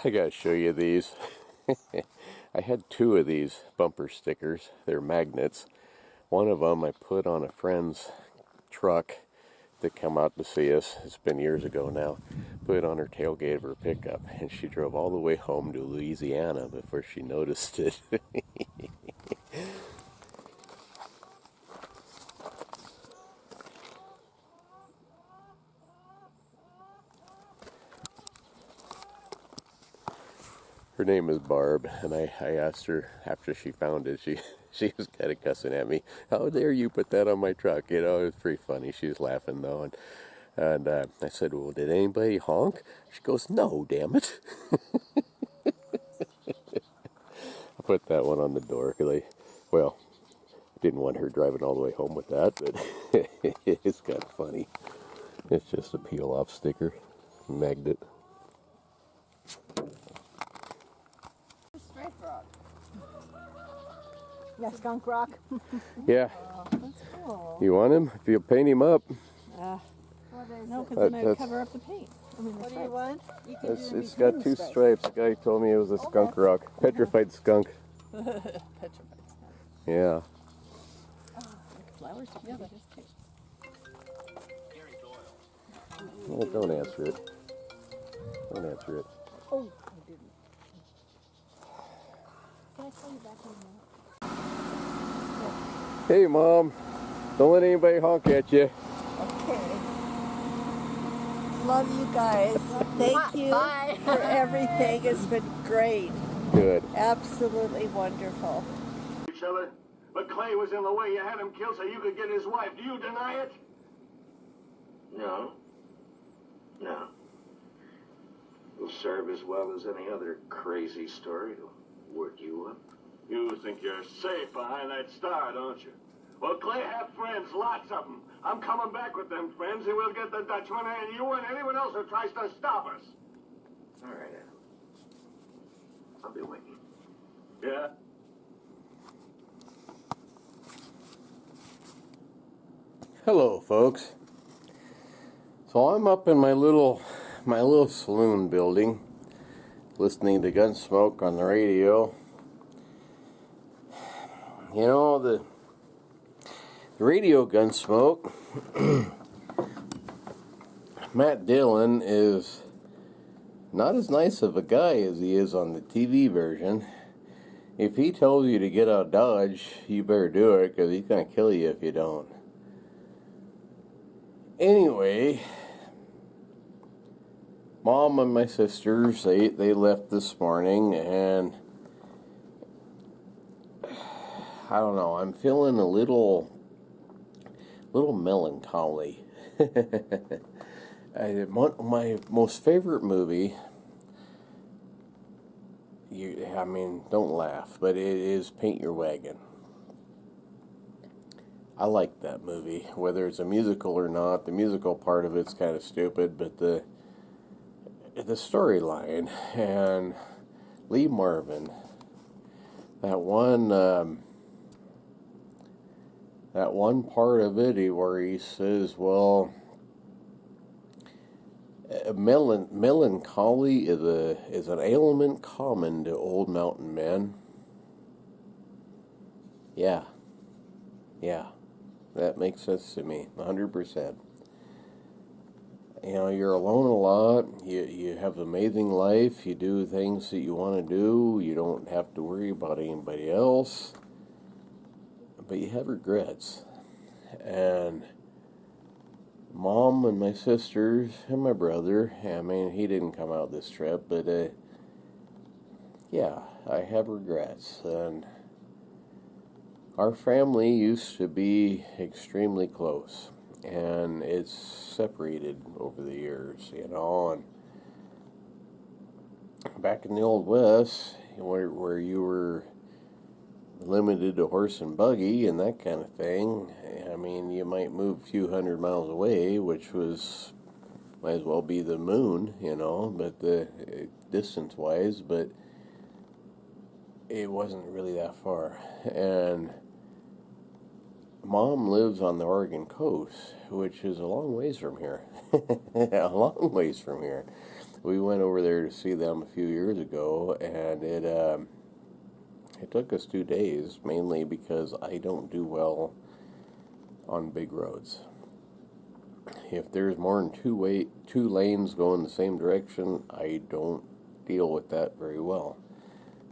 I gotta show you these. I had two of these bumper stickers. They're magnets. One of them I put on a friend's truck to come out to see us. It's been years ago now. Put it on her tailgate of her pickup, and she drove all the way home to Louisiana before she noticed it. Her name is Barb, and I asked her after she found it, she was kind of cussing at me. How dare you put that on my truck? You know, it was pretty funny. She was laughing, though, and I said, well, did anybody honk? She goes, no, damn it. I put that one on the door, because I didn't want her driving all the way home with that, but it's kind of funny. It's just a peel-off sticker, magnet. Yeah, skunk rock. Yeah. Oh, that's cool. You want him? If you paint him up. No, because then I'd cover up the paint. What do you want? You can it's got two stripes. The guy told me it was a skunk rock. Petrified skunk. Petrified skunk. Yeah. Oh, flowers together. Well, don't answer it. Don't answer it. Oh, I didn't. Can I call you back in a minute? Hey, Mom. Don't let anybody honk at you. Okay. Love you guys. Thank you for everything. It's been great. Good. Absolutely wonderful. Each other, but Clay was in the way. You had him killed so you could get his wife. Do you deny it? No. No. It'll serve as well as any other crazy story. It'll work you up. You think you're safe behind that star, don't you? Well, Clay had friends, lots of them. I'm coming back with them friends, and we'll get the Dutchman and you and anyone else who tries to stop us. All right, Adam. I'll be waiting. Yeah? Hello, folks. So I'm up in my little saloon building, listening to Gunsmoke on the radio. You know, the radio Gunsmoke, Matt Dillon is not as nice of a guy as he is on the TV version. If he tells you to get out of Dodge, you better do it, because he's going to kill you if you don't. Anyway, Mom and my sisters, they left this morning, and I don't know, I'm feeling a little melancholy. My most favorite movie, don't laugh, but it is Paint Your Wagon. I like that movie, whether it's a musical or not. The musical part of it's kind of stupid, but the storyline and Lee Marvin, that one part of it where he says, well, melancholy is an ailment common to old mountain men. Yeah, that makes sense to me, 100%. You know, you're alone a lot, you have an amazing life, you do things that you want to do, you don't have to worry about anybody else, but you have regrets. And Mom and my sisters and my brother, he didn't come out this trip, but yeah, I have regrets. And our family used to be extremely close, and it's separated over the years, you know. And back in the Old West, where you were limited to horse and buggy and that kind of thing, you might move a few hundred miles away, which might as well be the moon, you know, but the distance-wise, but it wasn't really that far. And Mom lives on the Oregon coast, which is a long ways from here. A long ways from here. we went over there to see them a few years ago, and it took us 2 days, mainly because I don't do well on big roads. If there's more than two lanes going the same direction, I don't deal with that very well.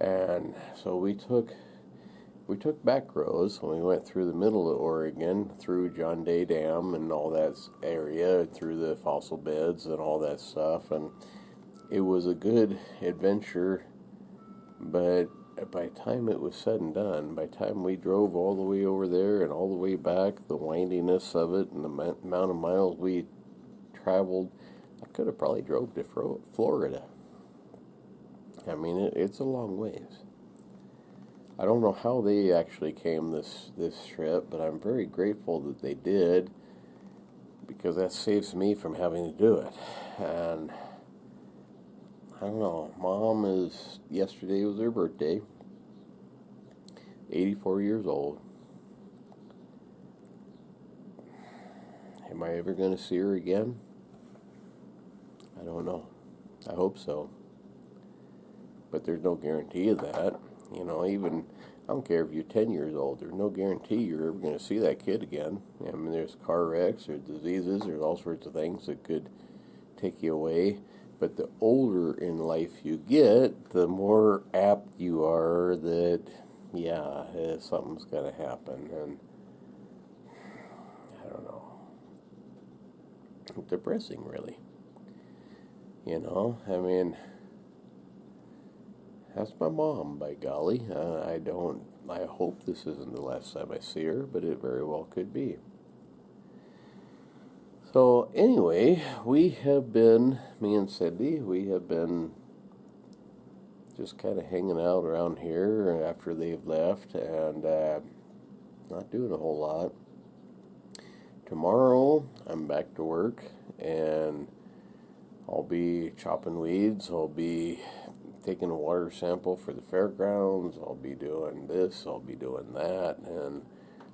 And so we took back roads when we went through the middle of Oregon, through John Day Dam and all that area, through the fossil beds and all that stuff, and it was a good adventure. But by the time it was said and done, by the time we drove all the way over there and all the way back, the windiness of it and the amount of miles we traveled, I could have probably drove to Florida. I mean, it's a long ways. I don't know how they actually came this trip, but I'm very grateful that they did, because that saves me from having to do it. And I don't know, yesterday was her birthday, 84 years old. Am I ever going to see her again? I don't know. I hope so. But there's no guarantee of that. You know, even, I don't care if you're 10 years old, there's no guarantee you're ever going to see that kid again. I mean, there's car wrecks, there's diseases, there's all sorts of things that could take you away. But the older in life you get, the more apt you are that, yeah, something's going to happen. And I don't know. Depressing, really. You know, I mean, that's my mom, by golly. I hope this isn't the last time I see her, but it very well could be. So anyway, me and Cindy, we have been just kind of hanging out around here after they've left, and not doing a whole lot. Tomorrow, I'm back to work, and I'll be chopping weeds. I'll be taking a water sample for the fairgrounds. I'll be doing this. I'll be doing that, and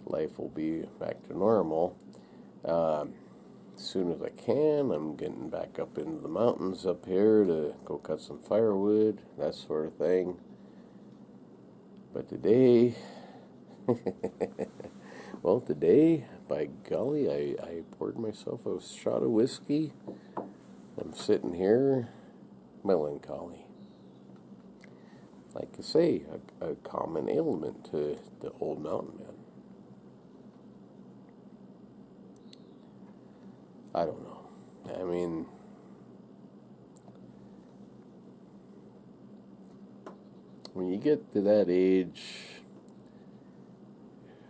life will be back to normal. As soon as I can, I'm getting back up into the mountains up here to go cut some firewood, that sort of thing. But today, well, today, by golly, I poured myself a shot of whiskey. I'm sitting here, melancholy. Like I say, a common ailment to the old mountain man. I don't know. I mean, when you get to that age,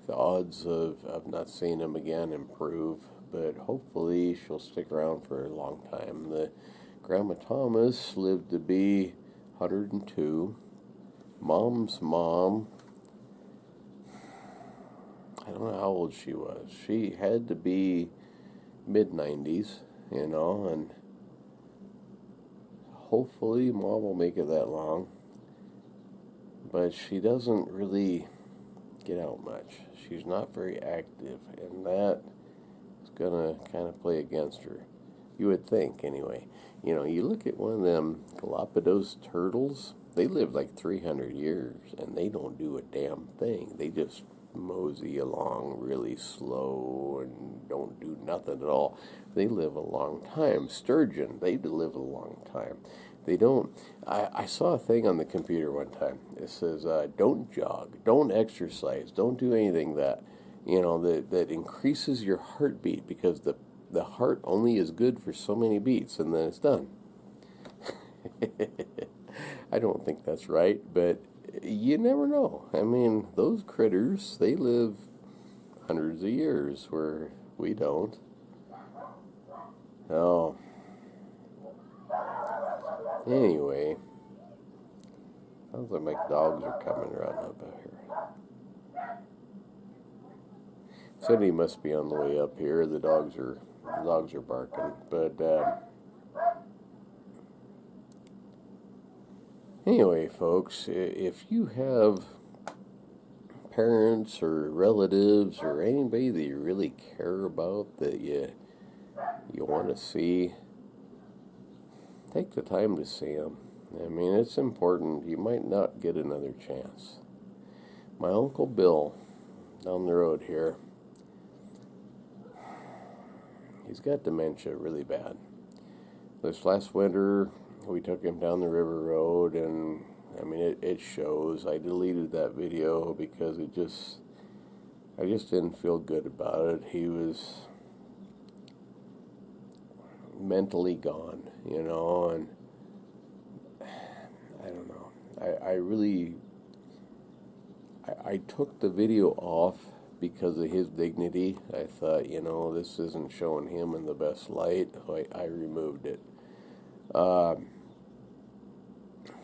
the odds of not seeing him again improve, but hopefully she'll stick around for a long time. The Grandma Thomas lived to be 102. Mom's mom, I don't know how old she was. She had to be mid-90s, you know, and hopefully Mom will make it that long. But she doesn't really get out much. She's not very active, and that is going to kind of play against her. You would think, anyway. You know, you look at one of them Galapagos turtles, they live like 300 years, and they don't do a damn thing. They just mosey along really slow and don't do nothing at all. They live a long time. Sturgeon, they live a long time. They don't. I saw a thing on the computer one time. It says, don't jog, don't exercise, don't do anything that, you know, that increases your heartbeat, because the heart only is good for so many beats, and then it's done. I don't think that's right, but you never know. I mean, those critters, they live hundreds of years where we don't. Oh. Anyway, sounds like my dogs are coming around up here. Cindy must be on the way up here. The dogs are barking, but anyway, folks, if you have parents or relatives or anybody that you really care about that you want to see, take the time to see him. I mean, it's important. You might not get another chance. My Uncle Bill, down the road here, he's got dementia really bad. This last winter, we took him down the river road, and I mean, it shows. I deleted that video because I just didn't feel good about it. He was mentally gone, you know, and I don't know. I took the video off because of his dignity. I thought, you know, this isn't showing him in the best light. So I removed it.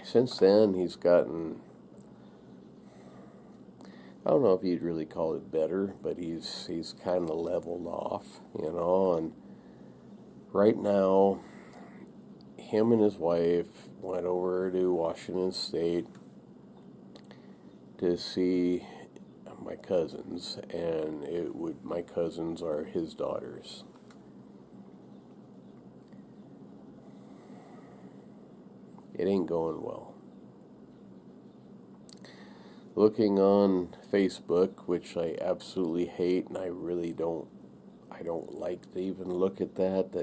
Since then, he's gotten, I don't know if you'd really call it better, but he's kind of leveled off, you know, and right now, him and his wife went over to Washington State to see my cousins, and my cousins are his daughters. It ain't going well. Looking on Facebook, which I absolutely hate, and I don't like to even look at that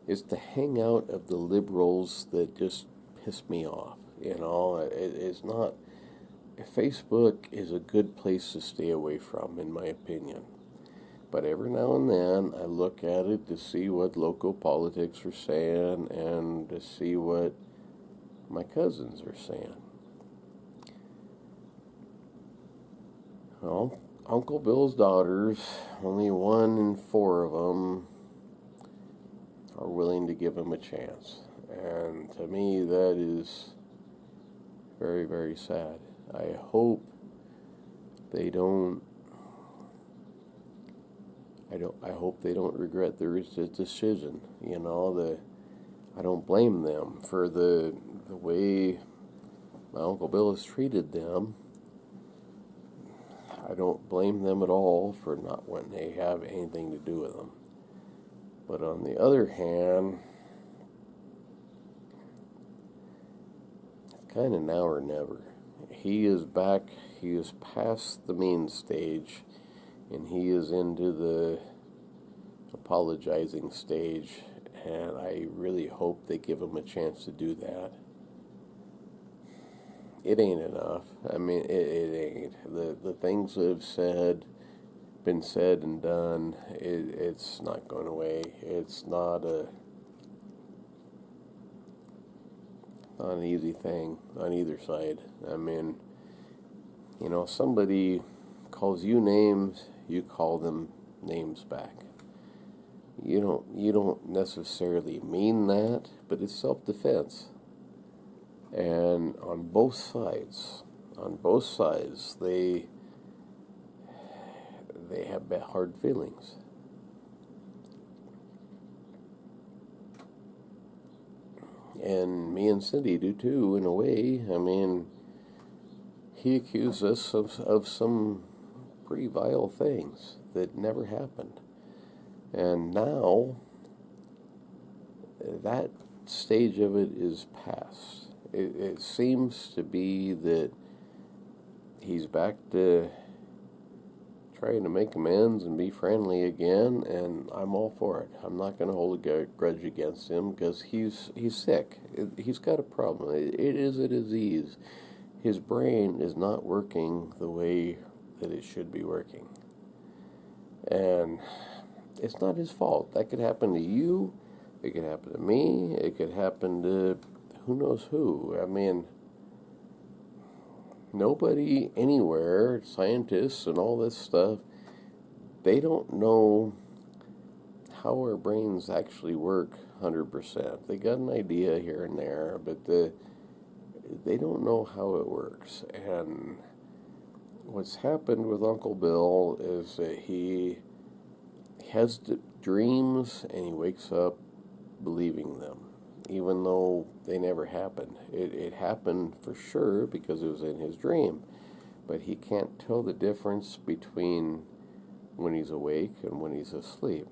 it's the hangout of the liberals that just piss me off, you know. It's not, Facebook is a good place to stay away from, in my opinion. But every now and then, I look at it to see what local politics are saying and to see what my cousins are saying. Well, Uncle Bill's daughters, only 1 in 4 of them are willing to give him a chance. And to me, that is very, very sad. I hope they don't. I hope they don't regret their decision. You know, I don't blame them for the way my Uncle Bill has treated them. I don't blame them at all for not wanting to have anything to do with them. But on the other hand, it's kind of now or never. He is back, he is past the main stage, and he is into the apologizing stage, and I really hope they give him a chance to do that. It ain't enough. I mean, it ain't. The things that have been said and done, it's not going away. It's not an easy thing on either side. I mean, you know, somebody calls you names, you call them names back. You don't necessarily mean that, but it's self-defense. And on both sides, they have hard feelings. And me and Cindy do too, in a way. I mean, he accused us of some pretty vile things that never happened. And now, that stage of it is past. It seems to be that he's back to trying to make amends and be friendly again, and I'm all for it. I'm not going to hold a grudge against him because he's sick. He's got a problem. It is a disease. His brain is not working the way that it should be working. And it's not his fault. That could happen to you. It could happen to me. It could happen to who knows who. I mean, nobody anywhere, scientists and all this stuff, they don't know how our brains actually work 100%. They got an idea here and there, but they don't know how it works. And what's happened with Uncle Bill is that he has dreams and he wakes up believing them, even though they never happened. It happened for sure because it was in his dream, but he can't tell the difference between when he's awake and when he's asleep.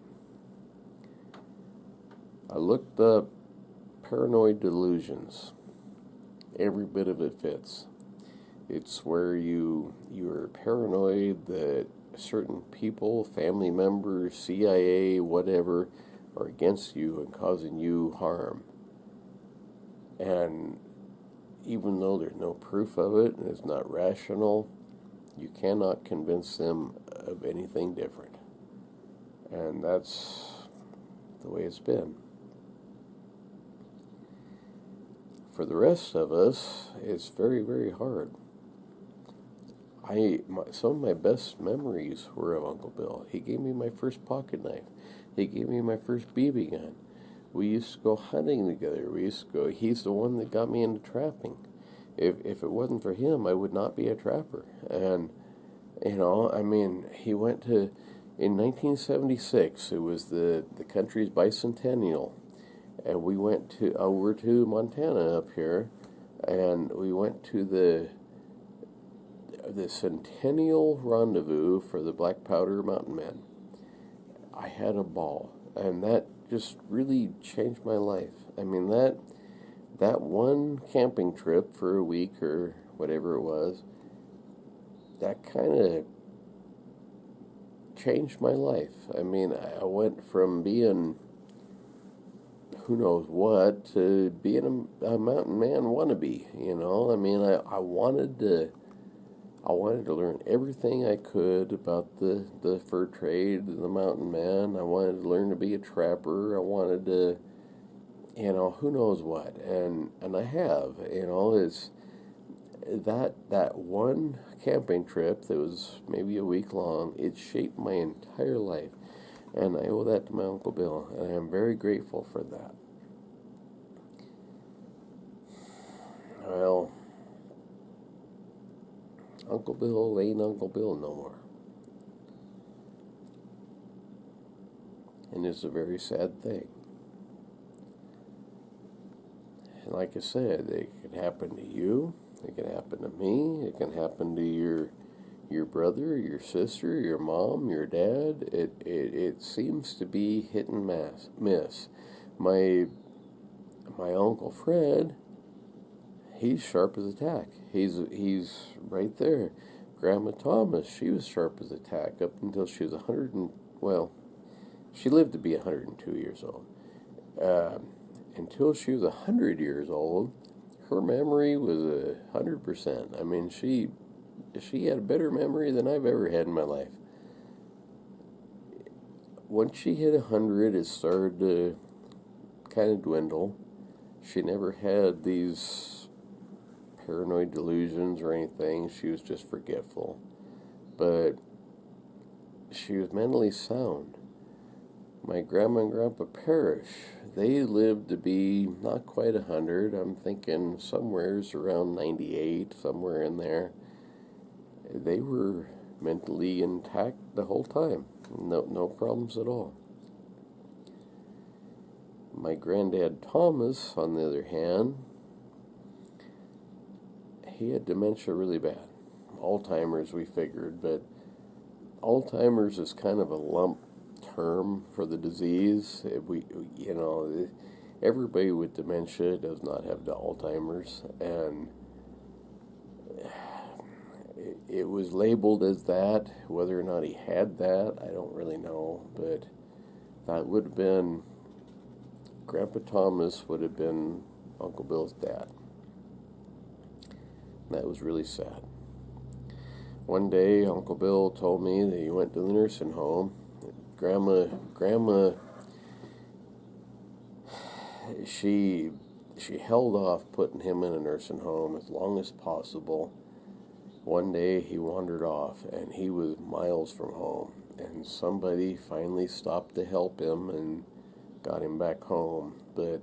I looked up paranoid delusions. Every bit of it fits. It's where you're paranoid that certain people, family members, CIA, whatever, are against you and causing you harm. And even though there's no proof of it and it's not rational, you cannot convince them of anything different. And that's the way it's been. For the rest of us, it's very, very hard. Some of my best memories were of Uncle Bill. He gave me my first pocket knife. He gave me my first BB gun. We used to go hunting together. He's the one that got me into trapping. If it wasn't for him, I would not be a trapper. And, he went to, in 1976, it was the country's bicentennial. And we went over to Montana up here, and we went to the centennial rendezvous for the Black Powder Mountain Men. I had a ball, and that just really changed my life. I mean, that one camping trip for a week or whatever it was, that kind of changed my life. I mean, I went from being who knows what to being a mountain man wannabe, I mean, I wanted to learn everything I could about the fur trade, the mountain man. I wanted to learn to be a trapper. I wanted to, who knows what. And I have, it's that one camping trip that was maybe a week long, it shaped my entire life. And I owe that to my Uncle Bill, and I am very grateful for that. Well, Uncle Bill ain't Uncle Bill no more. And it's a very sad thing. And like I said, it can happen to you, it can happen to me, it can happen to your brother, your sister, your mom, your dad. It seems to be hit and miss. My Uncle Fred, he's sharp as a tack. He's right there. Grandma Thomas, she was sharp as a tack up until she was she lived to be 102 years old. Until she was 100 years old, her memory was 100%. I mean, she had a better memory than I've ever had in my life. Once she hit 100, it started to kind of dwindle. She never had these paranoid delusions or anything. She was just forgetful. But she was mentally sound. My grandma and grandpa Parrish, they lived to be not quite 100. I'm thinking somewhere's around 98, somewhere in there. They were mentally intact the whole time. No problems at all. My granddad Thomas, on the other hand, he had dementia really bad. Alzheimer's, we figured, but Alzheimer's is kind of a lump term for the disease. Everybody with dementia does not have the Alzheimer's, and it was labeled as that. Whether or not he had that, I don't really know, but that would have been, Grandpa Thomas would have been Uncle Bill's dad. That was really sad. One day, Uncle Bill told me that he went to the nursing home. Grandma, she held off putting him in a nursing home as long as possible. One day, he wandered off, and he was miles from home. And somebody finally stopped to help him and got him back home. But,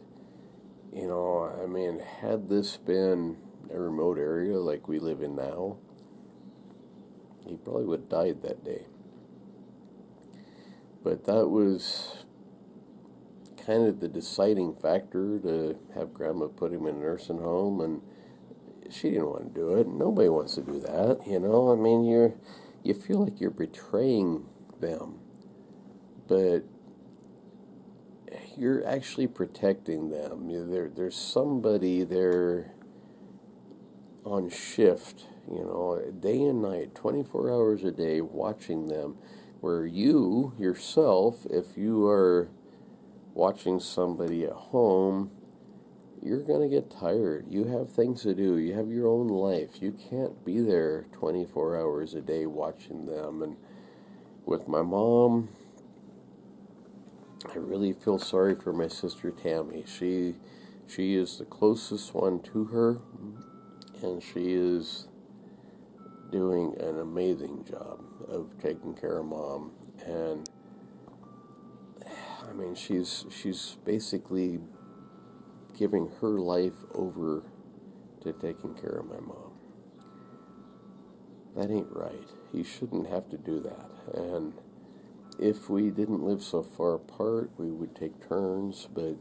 had this been a remote area like we live in now, he probably would have died that day. But that was kind of the deciding factor to have Grandma put him in a nursing home, and she didn't want to do it. Nobody wants to do that, you feel like you're betraying them. But you're actually protecting them. There's somebody there on shift, day and night, 24 hours a day, watching them, where you yourself, if you are watching somebody at home, you're going to get tired. You have things to do. You have your own life. You can't be there 24 hours a day watching them. And with my mom, I really feel sorry for my sister Tammy. She is the closest one to her, and she is doing an amazing job of taking care of Mom. And I mean, she's basically giving her life over to taking care of my mom. That ain't right. You shouldn't have to do that. And if we didn't live so far apart, we would take turns, but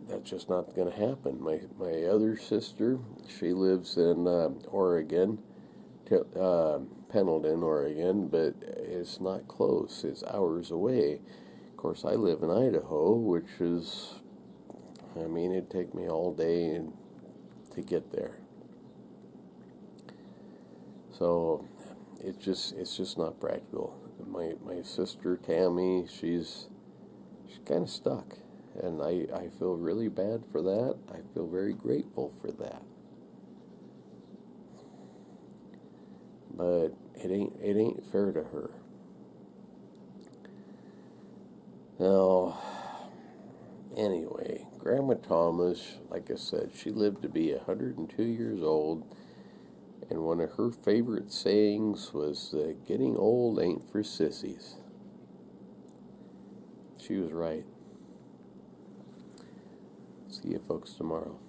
that's just not going to happen. My other sister, she lives in Oregon, Pendleton, Oregon, but it's not close. It's hours away. Of course, I live in Idaho, which is, it'd take me all day to get there. So it's just not practical. My sister Tammy, she's kind of stuck, and I feel really bad for that. I feel very grateful for that. But it ain't fair to her. Now, anyway, Grandma Thomas, like I said, she lived to be 102 years old, and one of her favorite sayings was that getting old ain't for sissies. She was right. See you folks tomorrow.